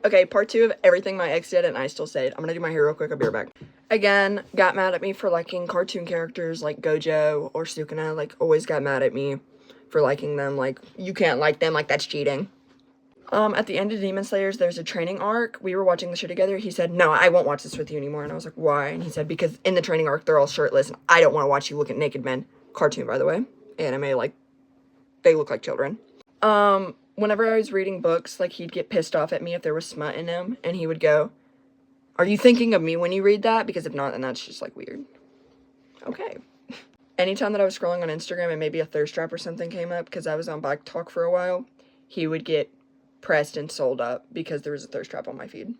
Okay, part 2 of everything my ex did and I still say it. I'm gonna do my hair real quick, I'll be right back. Again, got mad at me for liking cartoon characters like Gojo or Sukuna, like, always got mad at me for liking them, like, you can't like them, like, that's cheating. At the end of Demon Slayers, there's a training arc. We were watching the show together. He said, no, I won't watch this with you anymore. And I was like, why? And he said, because in the training arc, they're all shirtless, and I don't want to watch you look at naked men. Cartoon, by the way. Anime, like, they look like children. Whenever I was reading books, like, he'd get pissed off at me if there was smut in them, and he would go, are you thinking of me when you read that? Because if not, then that's just, like, weird. Okay. Anytime that I was scrolling on Instagram and maybe a thirst trap or something came up, because I was on Bike Talk for a while, he would get pressed and sold up because there was a thirst trap on my feed.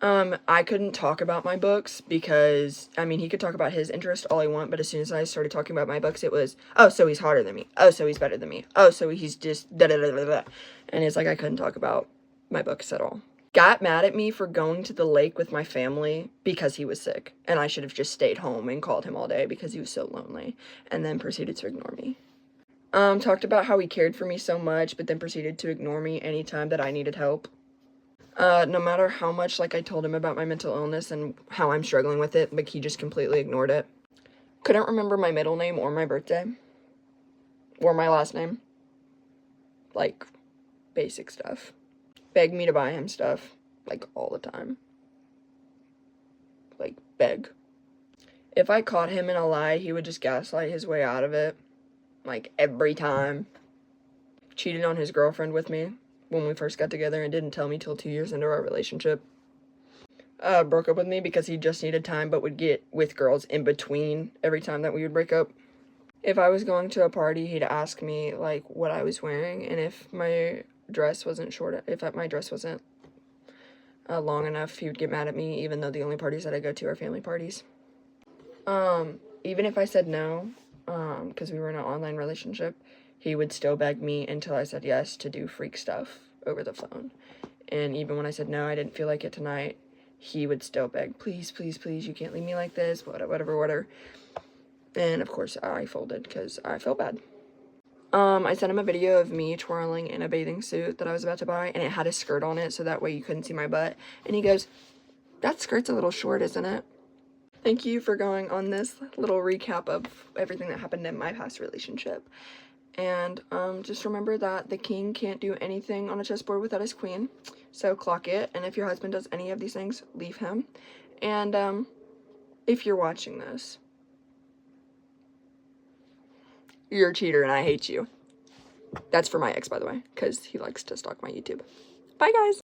I couldn't talk about my books because, I mean, he could talk about his interest all he want, but as soon as I started talking about my books, it was, oh, so he's hotter than me. Oh, so he's better than me. Oh, so he's just da-da-da-da-da. And it's like I couldn't talk about my books at all. Got mad at me for going to the lake with my family because he was sick, and I should have just stayed home and called him all day because he was so lonely, and then proceeded to ignore me. Talked about how he cared for me so much, but then proceeded to ignore me anytime that I needed help. No matter how much, like, I told him about my mental illness and how I'm struggling with it, like, he just completely ignored it. Couldn't remember my middle name or my birthday. Or my last name. Like, basic stuff. Begged me to buy him stuff, like, all the time. Like, beg. If I caught him in a lie, he would just gaslight his way out of it. Like, every time. Cheated on his girlfriend with me when we first got together and didn't tell me till 2 years into our relationship. Broke up with me because he just needed time but would get with girls in between every time that we would break up. If I was going to a party, he'd ask me, like, what I was wearing, and if my dress wasn't long enough, he would get mad at me, even though the only parties that I go to are family parties. Even if I said no, because we were in an online relationship, he would still beg me until I said yes to do freak stuff over the phone. And even when I said no, I didn't feel like it tonight, he would still beg, please, please, please, you can't leave me like this, whatever. And of course, I folded because I felt bad. I sent him a video of me twirling in a bathing suit that I was about to buy, and it had a skirt on it, so that way you couldn't see my butt. And he goes, that skirt's a little short, isn't it? Thank you for going on this little recap of everything that happened in my past relationship. And just remember that the king can't do anything on a chessboard without his queen. So clock it. And if your husband does any of these things, leave him. And if you're watching this, you're a cheater and I hate you. That's for my ex, by the way, because he likes to stalk my YouTube. Bye, guys.